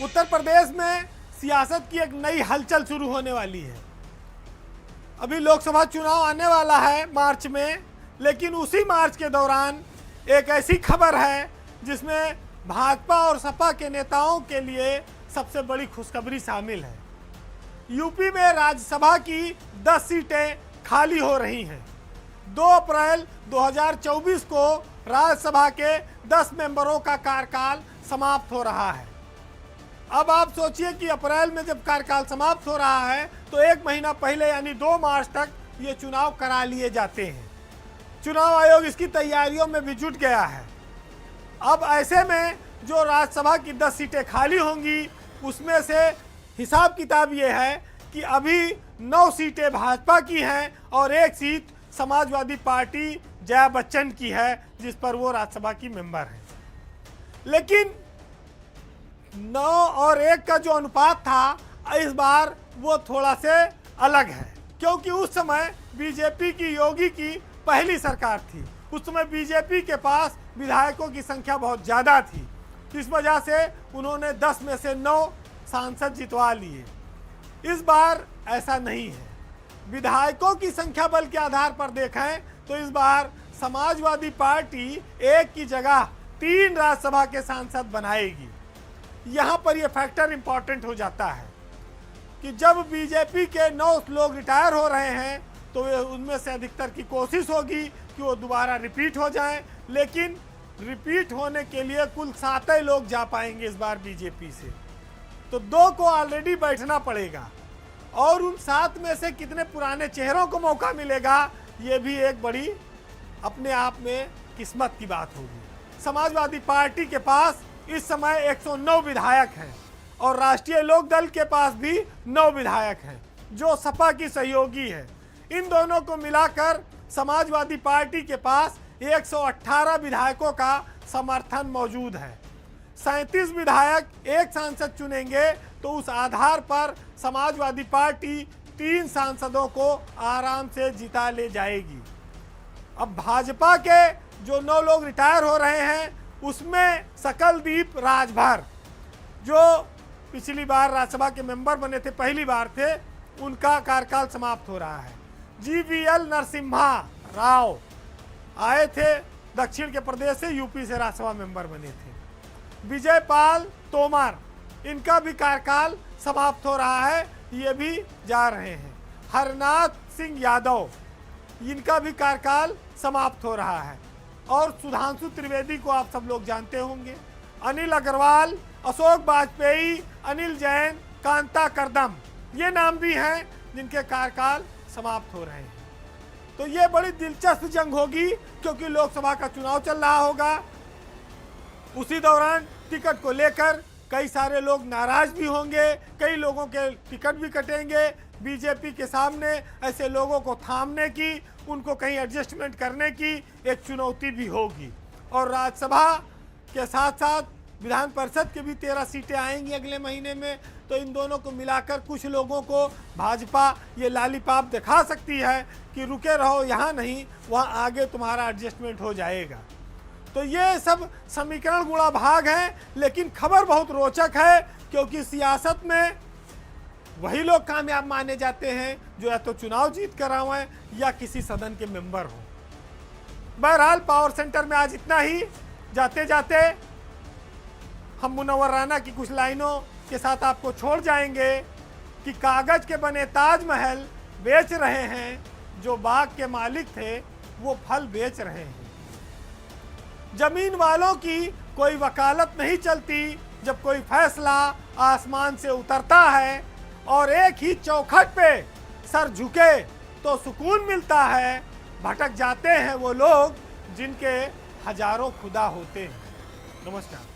उत्तर प्रदेश में सियासत की एक नई हलचल शुरू होने वाली है। अभी लोकसभा चुनाव आने वाला है मार्च में, लेकिन उसी मार्च के दौरान एक ऐसी खबर है जिसमें भाजपा और सपा के नेताओं के लिए सबसे बड़ी खुशखबरी शामिल है। यूपी में राज्यसभा की 10 सीटें खाली हो रही हैं। 2 अप्रैल 2024 को राज्यसभा के 10 मेंबरों का कार्यकाल समाप्त हो रहा है। अब आप सोचिए कि अप्रैल में जब कार्यकाल समाप्त हो रहा है तो 1 महीना पहले यानी 2 मार्च तक ये चुनाव करा लिए जाते हैं। चुनाव आयोग इसकी तैयारियों में भी जुट गया है। अब ऐसे में जो राज्यसभा की 10 सीटें खाली होंगी उसमें से हिसाब किताब ये है कि अभी 9 सीटें भाजपा की हैं और 1 सीट समाजवादी पार्टी जया बच्चन की है, जिस पर वो राज्यसभा की मेंबर है। लेकिन 9 और 1 का जो अनुपात था इस बार वो थोड़ा से अलग है, क्योंकि उस समय बीजेपी की योगी की पहली सरकार थी। उस समय बीजेपी के पास विधायकों की संख्या बहुत ज़्यादा थी, इस वजह से उन्होंने 10 में से 9 सांसद जितवा लिए। इस बार ऐसा नहीं है। विधायकों की संख्या बल के आधार पर देखें तो इस बार समाजवादी पार्टी 1 की जगह 3 राज्यसभा के सांसद बनाएगी। यहाँ पर यह फैक्टर इंपॉर्टेंट हो जाता है कि जब बीजेपी के 9 लोग रिटायर हो रहे हैं तो उनमें से अधिकतर की कोशिश होगी कि वो दोबारा रिपीट हो जाएं, लेकिन रिपीट होने के लिए कुल 7 ही लोग जा पाएंगे इस बार बीजेपी से। तो 2 को ऑलरेडी बैठना पड़ेगा और उन 7 में से कितने पुराने चेहरों को मौका मिलेगा, ये भी एक बड़ी अपने आप में किस्मत की बात होगी। समाजवादी पार्टी के पास इस समय 109 विधायक हैं और राष्ट्रीय लोक दल के पास भी 9 विधायक हैं जो सपा की सहयोगी है। इन दोनों को मिलाकर समाजवादी पार्टी के पास 118 विधायकों का समर्थन मौजूद है। 37 विधायक 1 सांसद चुनेंगे तो उस आधार पर समाजवादी पार्टी 3 सांसदों को आराम से जिता ले जाएगी। अब भाजपा के जो 9 लोग रिटायर हो रहे हैं उसमें सकलदीप राजभर जो पिछली बार राज्यसभा के मेंबर बने थे, पहली बार थे, उनका कार्यकाल समाप्त हो रहा है। GVL नरसिम्हा राव आए थे दक्षिण के प्रदेश से, यूपी से राज्यसभा मेंबर बने थे। विजय पाल तोमर, इनका भी कार्यकाल समाप्त हो रहा है, ये भी जा रहे हैं। हरनाथ सिंह यादव, इनका भी कार्यकाल समाप्त हो रहा है। और सुधांशु त्रिवेदी को आप सब लोग जानते होंगे। अनिल अग्रवाल, अशोक वाजपेयी, अनिल जैन, कांता करदम, ये नाम भी हैं जिनके कार्यकाल समाप्त हो रहे हैं। तो ये बड़ी दिलचस्प जंग होगी क्योंकि लोकसभा का चुनाव चल रहा होगा। उसी दौरान टिकट को लेकर कई सारे लोग नाराज भी होंगे, कई लोगों के टिकट भी कटेंगे। बीजेपी के सामने ऐसे लोगों को थामने की, उनको कहीं एडजस्टमेंट करने की एक चुनौती भी होगी। और राज्यसभा के साथ साथ विधान परिषद के भी 13 सीटें आएंगी अगले महीने में। तो इन दोनों को मिलाकर कुछ लोगों को भाजपा ये लालीपाप दिखा सकती है कि रुके रहो, यहाँ नहीं वहाँ आगे तुम्हारा एडजस्टमेंट हो जाएगा। तो ये सब समीकरण गुणा भाग हैं, लेकिन खबर बहुत रोचक है क्योंकि सियासत में वही लोग कामयाब माने जाते हैं जो या तो चुनाव जीत कर आए या किसी सदन के मेंबर हो। बहरहाल पावर सेंटर में आज इतना ही। जाते जाते हम मुनव्वर राना की कुछ लाइनों के साथ आपको छोड़ जाएंगे कि कागज के बने ताजमहल बेच रहे हैं, जो बाग के मालिक थे वो फल बेच रहे हैं। जमीन वालों की कोई वकालत नहीं चलती जब कोई फैसला आसमान से उतरता है और एक ही चौखट पे सर झुके तो सुकून मिलता है। भटक जाते हैं वो लोग जिनके हजारों खुदा होते हैं। नमस्कार।